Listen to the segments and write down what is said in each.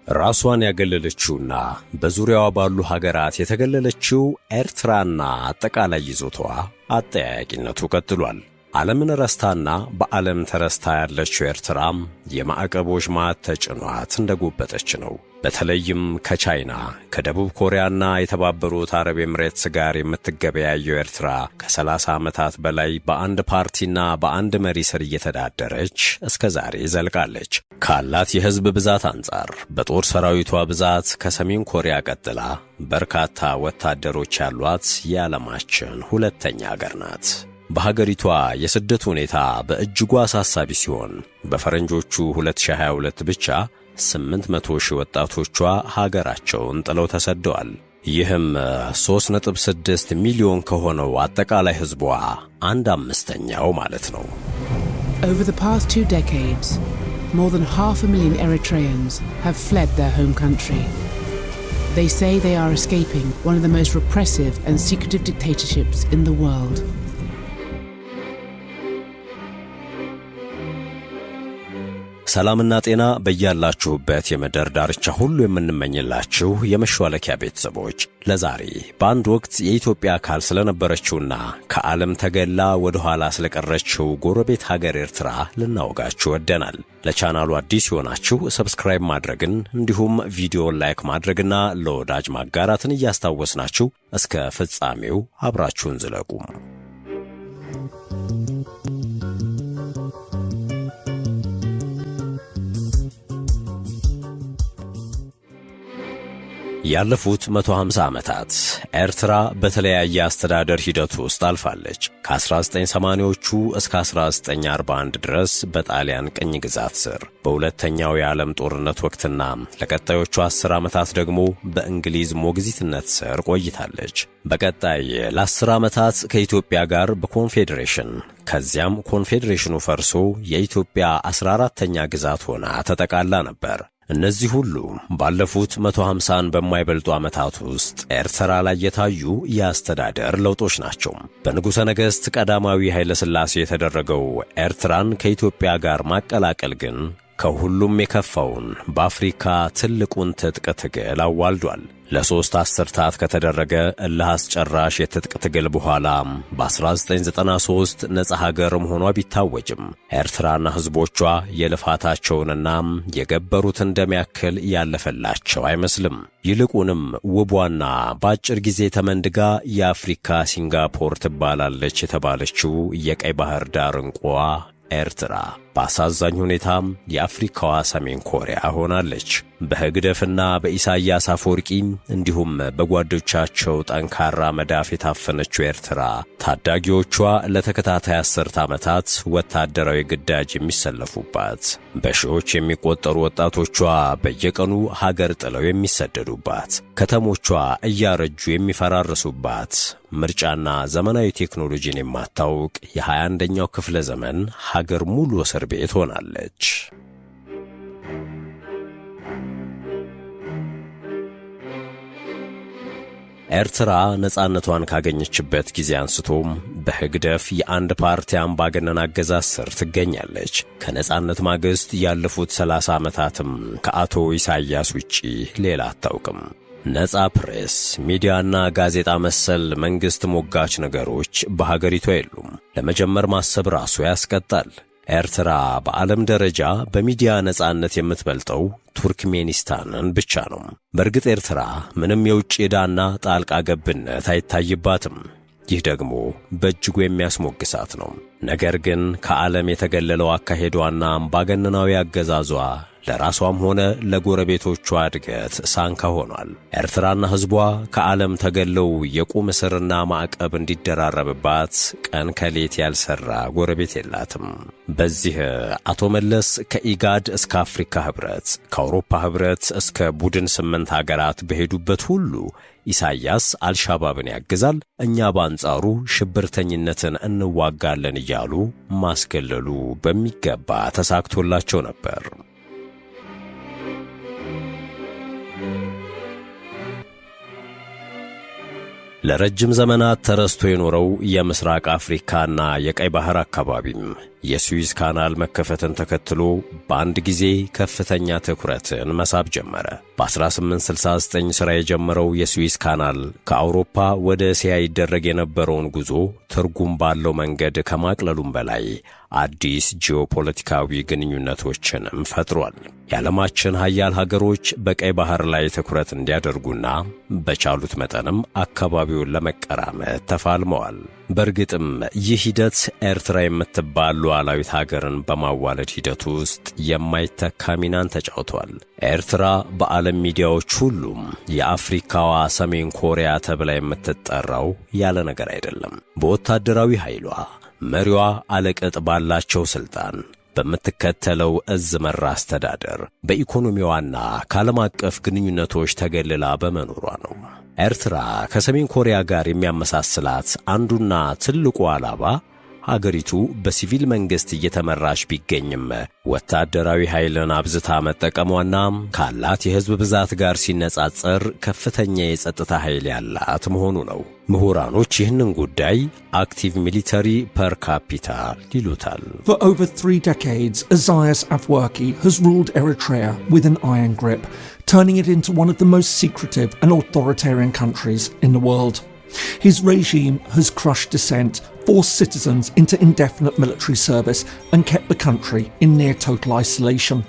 ራሷን ያገለለችውና በዙሪያዋ ባሉ ሀገራት የተገለለችው ኤርትራና አጠቃላይ ይዞታዋ አጠያያቂነቱ ቀጥሏል። ዓለምን ረስታና በዓለም ተረስታ ያለችው ኤርትራም የማዕቀቦች ማዕት ተጭኗት እንደጎበጠች ነው። በተለይም ከቻይና ከደቡብ ኮሪያና የተባበሩት አረብ ኤምሬትስ ጋር የምትገበያየው ኤርትራ ከ30 ዓመታት በላይ በአንድ ፓርቲና በአንድ መሪ ስር እየተዳደረች እስከ ዛሬ ዘልቃለች። ካላት የሕዝብ ብዛት አንጻር በጦር ሰራዊቷ ብዛት ከሰሜን ኮሪያ ቀጥላ በርካታ ወታደሮች ያሏት የዓለማችን ሁለተኛ አገር ናት። በሀገሪቷ የስደት ሁኔታ በእጅጉ አሳሳቢ ሲሆን በፈረንጆቹ 2022 ብቻ 800 ሺህ ወጣቶቿ ሀገራቸውን ጥለው ተሰደዋል። ይህም 3.6 ሚሊዮን ከሆነው አጠቃላይ ሕዝቧ 1/5ኛው ማለት ነው። Over the past 2 decades, more than 500,000 Eritreans have fled their home country. They say they are escaping one of the most repressive and secretive dictatorships in the world. ሰላምና ጤና በያላችሁበት የምድር ዳርቻ ሁሉ የምንመኝላችሁ የመሿለኪያ ቤተሰቦች ለዛሬ በአንድ ወቅት የኢትዮጵያ አካል ስለነበረችውና ከዓለም ተገላ ወደ ኋላ ስለቀረችው ጎረቤት ሀገር ኤርትራ ልናወጋችሁ ወደናል። ለቻናሉ አዲስ የሆናችሁ ሰብስክራይብ ማድረግን እንዲሁም ቪዲዮን ላይክ ማድረግና ለወዳጅ ማጋራትን እያስታወስናችሁ እስከ ፍጻሜው አብራችሁን ዝለቁ። ያለፉት 150 ዓመታት ኤርትራ በተለያየ አስተዳደር ሂደት ውስጥ አልፋለች። ከ1980ዎቹ እስከ 1941 ድረስ በጣሊያን ቅኝ ግዛት ስር፣ በሁለተኛው የዓለም ጦርነት ወቅትና ለቀጣዮቹ 10 ዓመታት ደግሞ በእንግሊዝ ሞግዚትነት ስር ቆይታለች። በቀጣይ ለ10 ዓመታት ከኢትዮጵያ ጋር በኮንፌዴሬሽን ከዚያም ኮንፌዴሬሽኑ ፈርሶ የኢትዮጵያ 14ኛ ግዛት ሆና ተጠቃላ ነበር። እነዚህ ሁሉ ባለፉት 150 በማይበልጡ ዓመታት ውስጥ ኤርትራ ላይ የታዩ የአስተዳደር ለውጦች ናቸው። በንጉሠ ነገሥት ቀዳማዊ ኃይለ ሥላሴ የተደረገው ኤርትራን ከኢትዮጵያ ጋር ማቀላቀል ግን ከሁሉም የከፋውን በአፍሪካ ትልቁን ትጥቅ ትግል አዋልዷል። ለ3 አስርታት ከተደረገ እልህ አስጨራሽ የትጥቅ ትግል በኋላ በ1993 ነጻ ሀገር መሆኗ ቢታወጅም ኤርትራና ሕዝቦቿ የልፋታቸውንና የገበሩት እንደሚያክል ያለፈላቸው አይመስልም። ይልቁንም ውቧና በአጭር ጊዜ ተመንድጋ የአፍሪካ ሲንጋፖር ትባላለች የተባለችው የቀይ ባህር ዳር እንቋ ኤርትራ በአሳዛኝ ሁኔታም የአፍሪካዋ ሰሜን ኮሪያ ሆናለች። በህግደፍና በኢሳያስ አፈወርቂ እንዲሁም በጓዶቻቸው ጠንካራ መዳፍ የታፈነችው ኤርትራ ታዳጊዎቿ ለተከታታይ 10 ዓመታት ወታደራዊ ግዳጅ የሚሰለፉባት፣ በሺዎች የሚቆጠሩ ወጣቶቿ በየቀኑ ሀገር ጥለው የሚሰደዱባት፣ ከተሞቿ እያረጁ የሚፈራርሱባት፣ ምርጫና ዘመናዊ ቴክኖሎጂን የማታውቅ የ21ኛው ክፍለ ዘመን ሀገር ሙሉ እስር ቤት ሆናለች። ኤርትራ ነጻነቷን ካገኘችበት ጊዜ አንስቶም በህግደፍ የአንድ ፓርቲ አምባገነን አገዛዝ ስር ትገኛለች። ከነጻነት ማግስት ያለፉት 30 ዓመታትም ከአቶ ኢሳያስ ውጪ ሌላ አታውቅም። ነጻ ፕሬስ፣ ሚዲያና ጋዜጣ መሰል መንግስት ሞጋች ነገሮች በሀገሪቷ የሉም። ለመጀመር ማሰብ ራሱ ያስቀጣል። ኤርትራ በዓለም ደረጃ በሚዲያ ነጻነት የምትበልጠው ቱርክሜኒስታንን ብቻ ነው። በእርግጥ ኤርትራ ምንም የውጭ ዕዳና ጣልቃ ገብነት አይታይባትም። ይህ ደግሞ በእጅጉ የሚያስሞግሳት ነው። ነገር ግን ከዓለም የተገለለው አካሄዷና አምባገነናዊ አገዛዟ ለራሷም ሆነ ለጎረቤቶቿ እድገት ሳንካ ሆኗል። ኤርትራና ሕዝቧ ከዓለም ተገለው የቁም እስርና ማዕቀብ እንዲደራረብባት ቀን ከሌት ያልሰራ ጎረቤት የላትም። በዚህ አቶ መለስ ከኢጋድ እስከ አፍሪካ ህብረት፣ ከአውሮፓ ህብረት እስከ ቡድን 8 ሀገራት በሄዱበት ሁሉ ኢሳያስ አልሻባብን ያግዛል፣ እኛ በአንጻሩ ሽብርተኝነትን እንዋጋለን እያሉ ማስገለሉ በሚገባ ተሳክቶላቸው ነበር። ለረጅም ዘመናት ተረስቶ የኖረው የምስራቅ አፍሪካና የቀይ ባህር አካባቢም የስዊዝ ካናል መከፈትን ተከትሎ በአንድ ጊዜ ከፍተኛ ትኩረትን መሳብ ጀመረ። በ1869 ሥራ የጀመረው የስዊዝ ካናል ከአውሮፓ ወደ እስያ ይደረግ የነበረውን ጉዞ ትርጉም ባለው መንገድ ከማቅለሉም በላይ አዲስ ጂኦፖለቲካዊ ግንኙነቶችንም ፈጥሯል። የዓለማችን ሀያል ሀገሮች በቀይ ባህር ላይ ትኩረት እንዲያደርጉና በቻሉት መጠንም አካባቢውን ለመቀራመት ተፋልመዋል። በእርግጥም ይህ ሂደት ኤርትራ የምትባል ሉዓላዊት ሀገርን በማዋለድ ሂደት ውስጥ የማይተካ ሚናን ተጫውቷል። ኤርትራ በዓለም ሚዲያዎች ሁሉም የአፍሪካዋ ሰሜን ኮሪያ ተብላ የምትጠራው ያለ ነገር አይደለም። በወታደራዊ ኃይሏ፣ መሪዋ አለቅጥ ባላቸው ሥልጣን፣ በምትከተለው እዝ መራ አስተዳደር፣ በኢኮኖሚዋና ከዓለም አቀፍ ግንኙነቶች ተገልላ በመኖሯ ነው። ኤርትራ ከሰሜን ኮሪያ ጋር የሚያመሳስላት አንዱና ትልቁ ዓላማ ሀገሪቱ በሲቪል መንግሥት እየተመራች ቢገኝም ወታደራዊ ኃይልን አብዝታ መጠቀሟና ካላት የሕዝብ ብዛት ጋር ሲነጻጸር ከፍተኛ የጸጥታ ኃይል ያላት መሆኑ ነው። ምሁራኖች ይህንን ጉዳይ አክቲቭ ሚሊተሪ ፐር ካፒታ ይሉታል። For over 3 decades, Isaias Afwerki has ruled Eritrea with an iron grip, turning it into one of the most secretive and authoritarian countries in the world. His regime has crushed dissent, forced citizens into indefinite military service, and kept the country in near total isolation.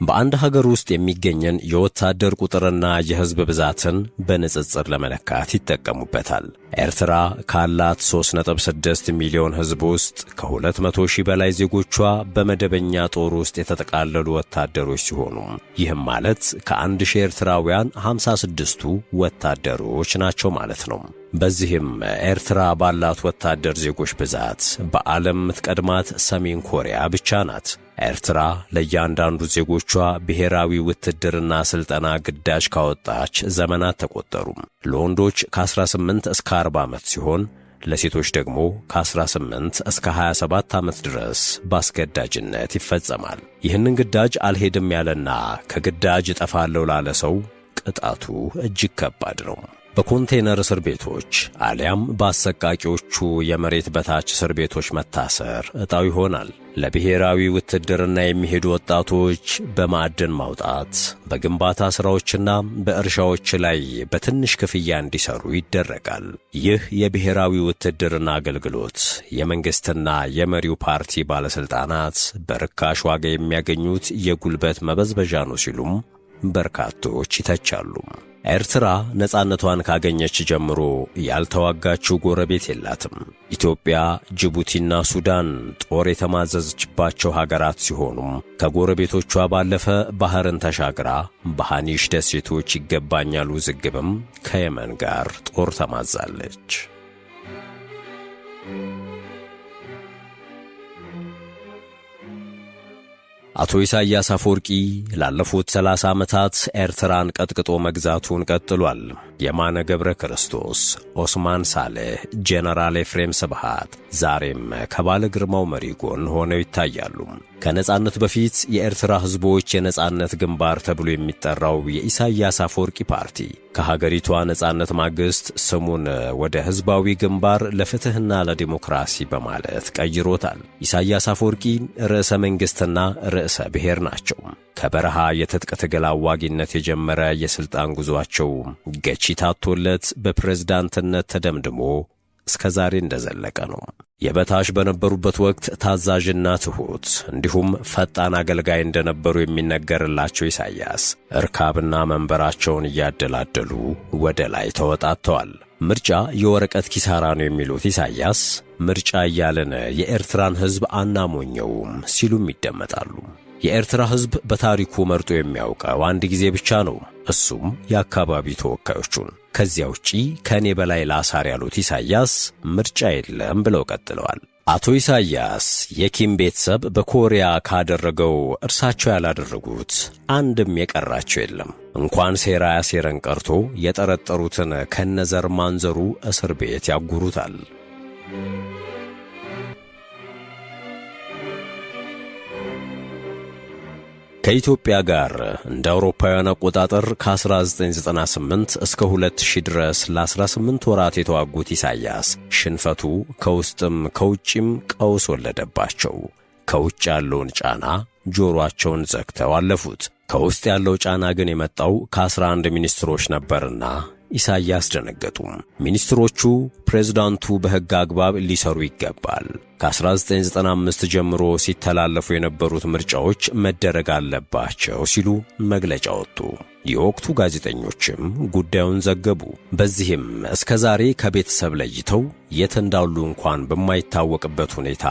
በአንድ ሀገር ውስጥ የሚገኘን የወታደር ቁጥርና የሕዝብ ብዛትን በንጽጽር ለመለካት ይጠቀሙበታል። ኤርትራ ካላት 3.6 ሚሊዮን ሕዝብ ውስጥ ከ200,000 በላይ ዜጎቿ በመደበኛ ጦር ውስጥ የተጠቃለሉ ወታደሮች ሲሆኑ ይህም ማለት ከ1000 ኤርትራውያን 56ቱ ወታደሮች ናቸው ማለት ነው። በዚህም ኤርትራ ባላት ወታደር ዜጎች ብዛት በዓለም ምትቀድማት ሰሜን ኮሪያ ብቻ ናት። ኤርትራ ለእያንዳንዱ ዜጎቿ ብሔራዊ ውትድርና ሥልጠና ግዳጅ ካወጣች ዘመናት ተቆጠሩ። ለወንዶች ከ18 እስከ 40 ዓመት ሲሆን ለሴቶች ደግሞ ከ18 እስከ 27 ዓመት ድረስ በአስገዳጅነት ይፈጸማል። ይህንን ግዳጅ አልሄድም ያለና ከግዳጅ እጠፋለሁ ላለ ሰው ቅጣቱ እጅግ ከባድ ነው። በኮንቴነር እስር ቤቶች አሊያም በአሰቃቂዎቹ የመሬት በታች እስር ቤቶች መታሰር ዕጣው ይሆናል። ለብሔራዊ ውትድርና የሚሄዱ ወጣቶች በማዕድን ማውጣት፣ በግንባታ ሥራዎችና በእርሻዎች ላይ በትንሽ ክፍያ እንዲሰሩ ይደረጋል። ይህ የብሔራዊ ውትድርና አገልግሎት የመንግሥትና የመሪው ፓርቲ ባለሥልጣናት በርካሽ ዋጋ የሚያገኙት የጉልበት መበዝበዣ ነው ሲሉም በርካቶች ይተቻሉ። ኤርትራ ነጻነቷን ካገኘች ጀምሮ ያልተዋጋችው ጎረቤት የላትም። ኢትዮጵያ፣ ጅቡቲና ሱዳን ጦር የተማዘዘችባቸው ሀገራት ሲሆኑም ከጎረቤቶቿ ባለፈ ባህርን ተሻግራ በሃኒሽ ደሴቶች ይገባኛል ውዝግብም ከየመን ጋር ጦር ተማዛለች። አቶ ኢሳያስ አፈወርቂ ላለፉት 30 ዓመታት ኤርትራን ቀጥቅጦ መግዛቱን ቀጥሏል። የማነ ገብረ ክርስቶስ፣ ኦስማን ሳሌህ፣ ጄነራል ኤፍሬም ስብሃት ዛሬም ከባለ ግርማው መሪ ጎን ሆነው ይታያሉ። ከነጻነት በፊት የኤርትራ ሕዝቦች የነጻነት ግንባር ተብሎ የሚጠራው የኢሳያስ አፈወርቂ ፓርቲ ከሀገሪቷ ነጻነት ማግስት ስሙን ወደ ሕዝባዊ ግንባር ለፍትሕና ለዲሞክራሲ በማለት ቀይሮታል። ኢሳያስ አፈወርቂ ርዕሰ መንግሥትና ርዕሰ ብሔር ናቸው። ከበረሃ የትጥቅ ትግል አዋጊነት የጀመረ የሥልጣን ጉዞአቸው ገቺ ታቶለት በፕሬዝዳንትነት ተደምድሞ እስከ ዛሬ እንደዘለቀ ነው። የበታች በነበሩበት ወቅት ታዛዥና ትሑት እንዲሁም ፈጣን አገልጋይ እንደነበሩ የሚነገርላቸው ኢሳያስ እርካብና መንበራቸውን እያደላደሉ ወደ ላይ ተወጣጥተዋል። ምርጫ የወረቀት ኪሳራ ነው የሚሉት ኢሳያስ ምርጫ እያለን የኤርትራን ሕዝብ አናሞኘውም ሲሉም ይደመጣሉ። የኤርትራ ሕዝብ በታሪኩ መርጦ የሚያውቀው አንድ ጊዜ ብቻ ነው፣ እሱም የአካባቢ ተወካዮቹን። ከዚያ ውጪ ከኔ በላይ ላሳር ያሉት ኢሳያስ ምርጫ የለም ብለው ቀጥለዋል። አቶ ኢሳያስ የኪም ቤተሰብ በኮሪያ ካደረገው እርሳቸው ያላደረጉት አንድም የቀራቸው የለም። እንኳን ሴራ ያሴረን ቀርቶ የጠረጠሩትን ከነዘር ማንዘሩ እስር ቤት ያጉሩታል። ከኢትዮጵያ ጋር እንደ አውሮፓውያን አቆጣጠር ከ1998 እስከ 2000 ድረስ ለ18 ወራት የተዋጉት ኢሳያስ ሽንፈቱ ከውስጥም ከውጭም ቀውስ ወለደባቸው። ከውጭ ያለውን ጫና ጆሮአቸውን ዘግተው አለፉት። ከውስጥ ያለው ጫና ግን የመጣው ከ11 ሚኒስትሮች ነበርና ኢሳያስ ደነገጡ። ሚኒስትሮቹ ፕሬዝዳንቱ በሕግ አግባብ ሊሰሩ ይገባል፣ ከ1995 ጀምሮ ሲተላለፉ የነበሩት ምርጫዎች መደረግ አለባቸው ሲሉ መግለጫ ወጡ። የወቅቱ ጋዜጠኞችም ጉዳዩን ዘገቡ። በዚህም እስከ ዛሬ ከቤተሰብ ለይተው የት እንዳሉ እንኳን በማይታወቅበት ሁኔታ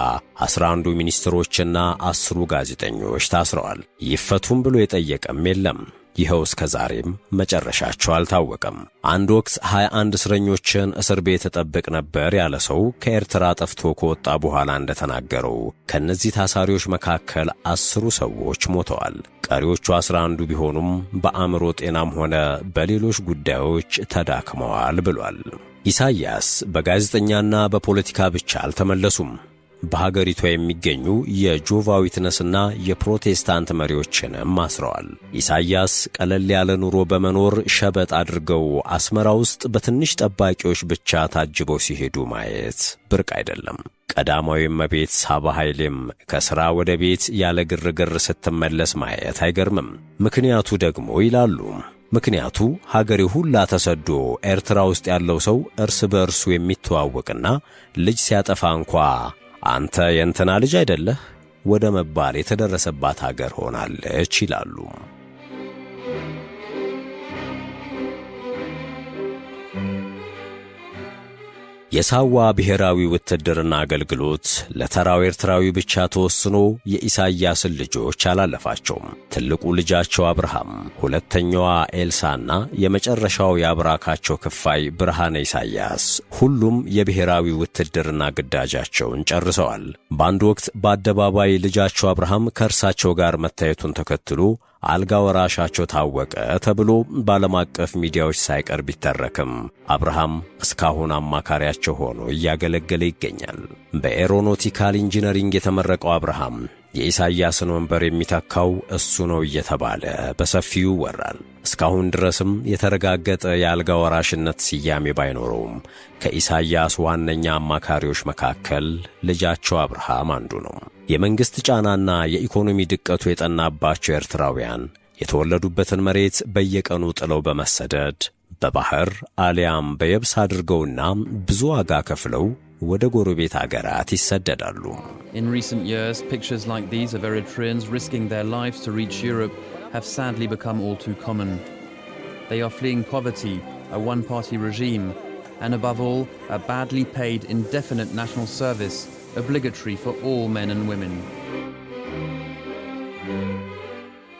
11 ሚኒስትሮችና 10 ጋዜጠኞች ታስረዋል። ይፈቱም ብሎ የጠየቀም የለም። ይኸው እስከ ዛሬም መጨረሻቸው አልታወቀም። አንድ ወቅት 21 እስረኞችን እስር ቤት ተጠብቅ ነበር ያለ ሰው ከኤርትራ ጠፍቶ ከወጣ በኋላ እንደተናገረው ከነዚህ ታሳሪዎች መካከል 10 ሰዎች ሞተዋል። ቀሪዎቹ 11 ቢሆኑም በአእምሮ ጤናም ሆነ በሌሎች ጉዳዮች ተዳክመዋል ብሏል። ኢሳያስ በጋዜጠኛና በፖለቲካ ብቻ አልተመለሱም። በሀገሪቷ የሚገኙ የጆቫ ዊትነስና የፕሮቴስታንት መሪዎችንም አስረዋል። ኢሳያስ ቀለል ያለ ኑሮ በመኖር ሸበጥ አድርገው አስመራ ውስጥ በትንሽ ጠባቂዎች ብቻ ታጅበው ሲሄዱ ማየት ብርቅ አይደለም። ቀዳማዊ እመቤት ሳባ ኃይሌም ከሥራ ወደ ቤት ያለ ግርግር ስትመለስ ማየት አይገርምም። ምክንያቱ ደግሞ ይላሉ፣ ምክንያቱ ሀገሬ ሁላ ተሰዶ ኤርትራ ውስጥ ያለው ሰው እርስ በእርሱ የሚተዋወቅና ልጅ ሲያጠፋ እንኳ አንተ የእንትና ልጅ አይደለህ ወደ መባል የተደረሰባት ሀገር ሆናለች ይላሉ። የሳዋ ብሔራዊ ውትድርና አገልግሎት ለተራው ኤርትራዊ ብቻ ተወስኖ የኢሳያስን ልጆች አላለፋቸውም። ትልቁ ልጃቸው አብርሃም፣ ሁለተኛዋ ኤልሳና የመጨረሻው የአብራካቸው ክፋይ ብርሃነ ኢሳያስ ሁሉም የብሔራዊ ውትድርና ግዳጃቸውን ጨርሰዋል። በአንድ ወቅት በአደባባይ ልጃቸው አብርሃም ከእርሳቸው ጋር መታየቱን ተከትሎ አልጋ ወራሻቸው ታወቀ ተብሎ በዓለም አቀፍ ሚዲያዎች ሳይቀር ቢተረክም አብርሃም እስካሁን አማካሪያቸው ሆኖ እያገለገለ ይገኛል። በኤሮኖቲካል ኢንጂነሪንግ የተመረቀው አብርሃም የኢሳያስን ወንበር የሚተካው እሱ ነው እየተባለ በሰፊው ይወራል። እስካሁን ድረስም የተረጋገጠ የአልጋ ወራሽነት ስያሜ ባይኖረውም ከኢሳያስ ዋነኛ አማካሪዎች መካከል ልጃቸው አብርሃም አንዱ ነው። የመንግሥት ጫናና የኢኮኖሚ ድቀቱ የጠናባቸው ኤርትራውያን የተወለዱበትን መሬት በየቀኑ ጥለው በመሰደድ በባህር አሊያም በየብስ አድርገውና ብዙ ዋጋ ከፍለው ወደ ጎረቤት አገራት ይሰደዳሉ። In recent years, pictures like these of Eritreans risking their lives to reach Europe have sadly become all too common. They are fleeing poverty, a one-party regime, and above all, a badly paid indefinite national service, obligatory for all men and women.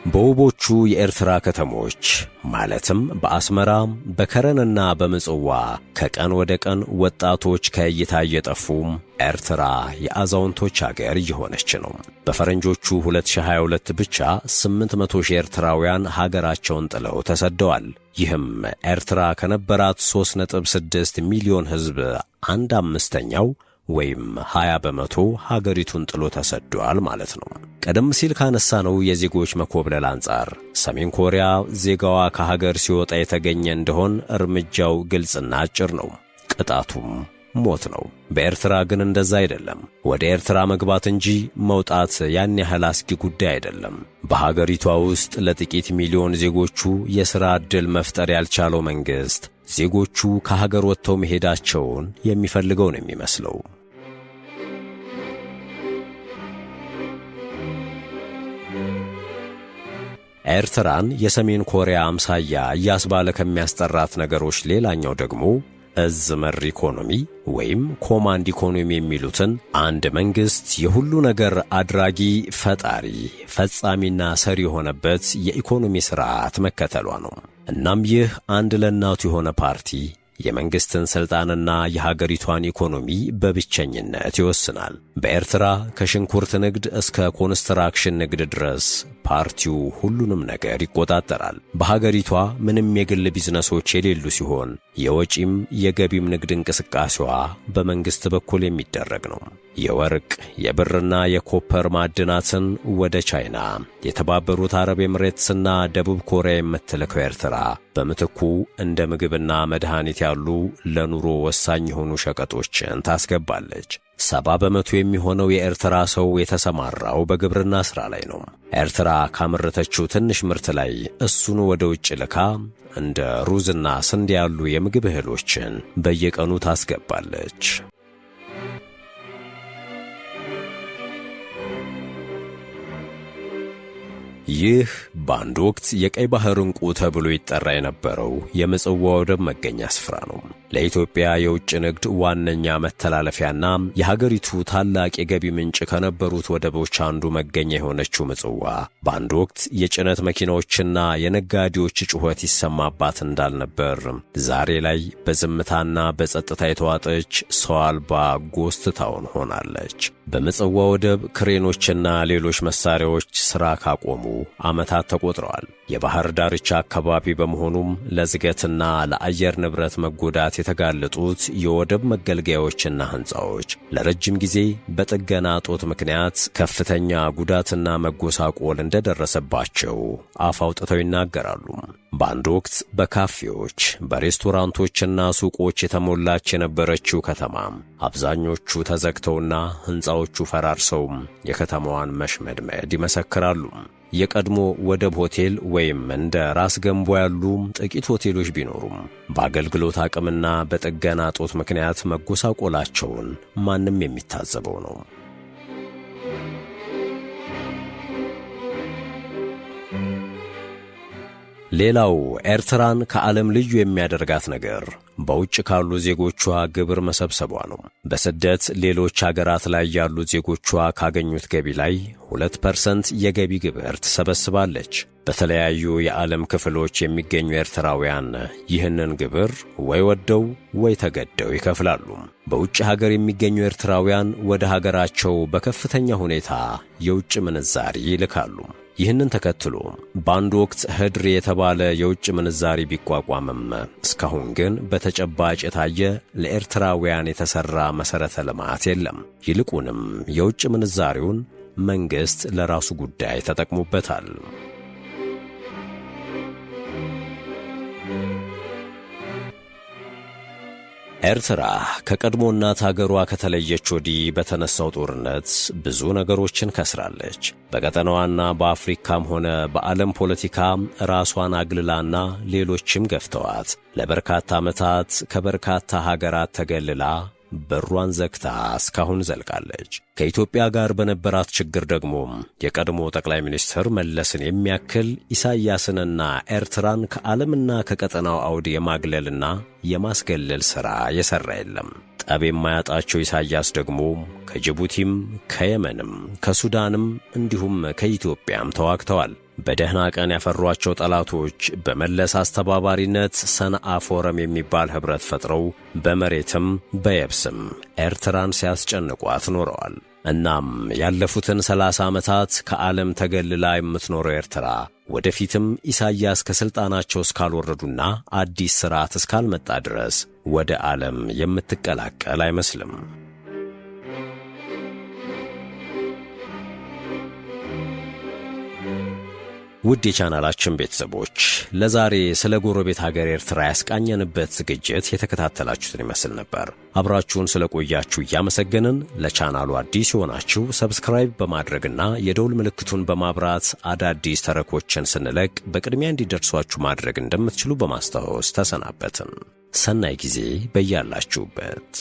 በውቦቹ የኤርትራ ከተሞች ማለትም በአስመራ በከረንና በምጽዋ ከቀን ወደ ቀን ወጣቶች ከእይታ እየጠፉ ኤርትራ የአዛውንቶች አገር እየሆነች ነው። በፈረንጆቹ 2022 ብቻ 800 ሺህ ኤርትራውያን ሀገራቸውን ጥለው ተሰደዋል። ይህም ኤርትራ ከነበራት 3.6 ሚሊዮን ሕዝብ 1/5 ወይም 20 በመቶ ሀገሪቱን ጥሎ ተሰዷል ማለት ነው። ቀደም ሲል ካነሳነው የዜጎች መኮብለል አንጻር ሰሜን ኮሪያ ዜጋዋ ከሀገር ሲወጣ የተገኘ እንደሆን እርምጃው ግልጽና አጭር ነው። ቅጣቱም ሞት ነው። በኤርትራ ግን እንደዛ አይደለም። ወደ ኤርትራ መግባት እንጂ መውጣት ያን ያህል አስጊ ጉዳይ አይደለም። በሀገሪቷ ውስጥ ለጥቂት ሚሊዮን ዜጎቹ የሥራ ዕድል መፍጠር ያልቻለው መንግሥት ዜጎቹ ከሀገር ወጥተው መሄዳቸውን የሚፈልገው ነው የሚመስለው። ኤርትራን የሰሜን ኮሪያ አምሳያ እያስባለ ከሚያስጠራት ነገሮች ሌላኛው ደግሞ እዝ መር ኢኮኖሚ ወይም ኮማንድ ኢኮኖሚ የሚሉትን አንድ መንግሥት የሁሉ ነገር አድራጊ፣ ፈጣሪ፣ ፈጻሚና ሰሪ የሆነበት የኢኮኖሚ ሥርዓት መከተሏ ነው። እናም ይህ አንድ ለእናቱ የሆነ ፓርቲ የመንግስትን ስልጣንና የሀገሪቷን ኢኮኖሚ በብቸኝነት ይወስናል። በኤርትራ ከሽንኩርት ንግድ እስከ ኮንስትራክሽን ንግድ ድረስ ፓርቲው ሁሉንም ነገር ይቆጣጠራል። በሀገሪቷ ምንም የግል ቢዝነሶች የሌሉ ሲሆን የወጪም የገቢም ንግድ እንቅስቃሴዋ በመንግስት በኩል የሚደረግ ነው። የወርቅ የብርና የኮፐር ማዕድናትን ወደ ቻይና፣ የተባበሩት አረብ ኤምሬትስና ደቡብ ኮሪያ የምትልከው ኤርትራ በምትኩ እንደ ምግብና መድኃኒት ያሉ ለኑሮ ወሳኝ የሆኑ ሸቀጦችን ታስገባለች። 70% የሚሆነው የኤርትራ ሰው የተሰማራው በግብርና ሥራ ላይ ነው። ኤርትራ ካመረተችው ትንሽ ምርት ላይ እሱን ወደ ውጭ ልካ እንደ ሩዝና ስንዴ ያሉ የምግብ እህሎችን በየቀኑ ታስገባለች። ይህ በአንድ ወቅት የቀይ ባህር ዕንቁ ተብሎ ይጠራ የነበረው የምጽዋ ወደብ መገኛ ስፍራ ነው። ለኢትዮጵያ የውጭ ንግድ ዋነኛ መተላለፊያና የሀገሪቱ ታላቅ የገቢ ምንጭ ከነበሩት ወደቦች አንዱ መገኛ የሆነችው ምጽዋ በአንድ ወቅት የጭነት መኪናዎችና የነጋዴዎች ጩኸት ይሰማባት እንዳልነበር ዛሬ ላይ በዝምታና በጸጥታ የተዋጠች ሰው አልባ ጎስት ታውን ሆናለች። በምጽዋ ወደብ ክሬኖችና ሌሎች መሳሪያዎች ሥራ ካቆሙ ዓመታት ተቆጥረዋል። የባህር ዳርቻ አካባቢ በመሆኑም ለዝገትና ለአየር ንብረት መጎዳት የተጋለጡት የወደብ መገልገያዎችና ሕንፃዎች ለረጅም ጊዜ በጥገና እጦት ምክንያት ከፍተኛ ጉዳትና መጎሳቆል እንደደረሰባቸው አፍ አውጥተው ይናገራሉ። በአንድ ወቅት በካፌዎች በሬስቶራንቶችና ሱቆች የተሞላች የነበረችው ከተማ አብዛኞቹ ተዘግተውና ሕንፃዎቹ ፈራርሰው የከተማዋን መሽመድመድ ይመሰክራሉ። የቀድሞ ወደብ ሆቴል ወይም እንደ ራስ ገንቦ ያሉ ጥቂት ሆቴሎች ቢኖሩም በአገልግሎት አቅምና በጥገና እጦት ምክንያት መጎሳቆላቸውን ማንም የሚታዘበው ነው። ሌላው ኤርትራን ከዓለም ልዩ የሚያደርጋት ነገር በውጭ ካሉ ዜጎቿ ግብር መሰብሰቧ ነው። በስደት ሌሎች አገራት ላይ ያሉ ዜጎቿ ካገኙት ገቢ ላይ 2% የገቢ ግብር ትሰበስባለች። በተለያዩ የዓለም ክፍሎች የሚገኙ ኤርትራውያን ይህንን ግብር ወይ ወደው ወይ ተገደው ይከፍላሉ። በውጭ ሀገር የሚገኙ ኤርትራውያን ወደ ሀገራቸው በከፍተኛ ሁኔታ የውጭ ምንዛሪ ይልካሉ። ይህንን ተከትሎ በአንድ ወቅት ህድር የተባለ የውጭ ምንዛሪ ቢቋቋምም እስካሁን ግን በተጨባጭ የታየ ለኤርትራውያን የተሰራ መሰረተ ልማት የለም። ይልቁንም የውጭ ምንዛሪውን መንግስት ለራሱ ጉዳይ ተጠቅሞበታል። ኤርትራ ከቀድሞ እናት ሀገሯ ከተለየች ወዲህ በተነሳው ጦርነት ብዙ ነገሮችን ከስራለች። በቀጠናዋና በአፍሪካም ሆነ በዓለም ፖለቲካ ራሷን አግልላና ሌሎችም ገፍተዋት ለበርካታ ዓመታት ከበርካታ ሀገራት ተገልላ በሯን ዘግታ እስካሁን ዘልቃለች። ከኢትዮጵያ ጋር በነበራት ችግር ደግሞ የቀድሞ ጠቅላይ ሚኒስትር መለስን የሚያክል ኢሳያስንና ኤርትራን ከዓለምና ከቀጠናው አውድ የማግለልና የማስገለል ሥራ የሠራ የለም። ጠብ የማያጣቸው ኢሳያስ ደግሞ ከጅቡቲም ከየመንም ከሱዳንም እንዲሁም ከኢትዮጵያም ተዋግተዋል። በደህና ቀን ያፈሯቸው ጠላቶች በመለስ አስተባባሪነት ሰንዓ ፎረም የሚባል ኅብረት ፈጥረው በመሬትም በየብስም ኤርትራን ሲያስጨንቋት ኖረዋል። እናም ያለፉትን 30 ዓመታት ከዓለም ተገልላ የምትኖረው ኤርትራ ወደፊትም ኢሳያስ ከሥልጣናቸው እስካልወረዱና አዲስ ሥርዓት እስካልመጣ ድረስ ወደ ዓለም የምትቀላቀል አይመስልም። ውድ የቻናላችን ቤተሰቦች ለዛሬ ስለ ጎረቤት ሀገር ኤርትራ ያስቃኘንበት ዝግጅት የተከታተላችሁትን ይመስል ነበር። አብራችሁን ስለቆያችሁ እያመሰገንን ለቻናሉ አዲስ የሆናችሁ ሰብስክራይብ በማድረግና የደውል ምልክቱን በማብራት አዳዲስ ተረኮችን ስንለቅ በቅድሚያ እንዲደርሷችሁ ማድረግ እንደምትችሉ በማስታወስ ተሰናበትን። ሰናይ ጊዜ በያላችሁበት።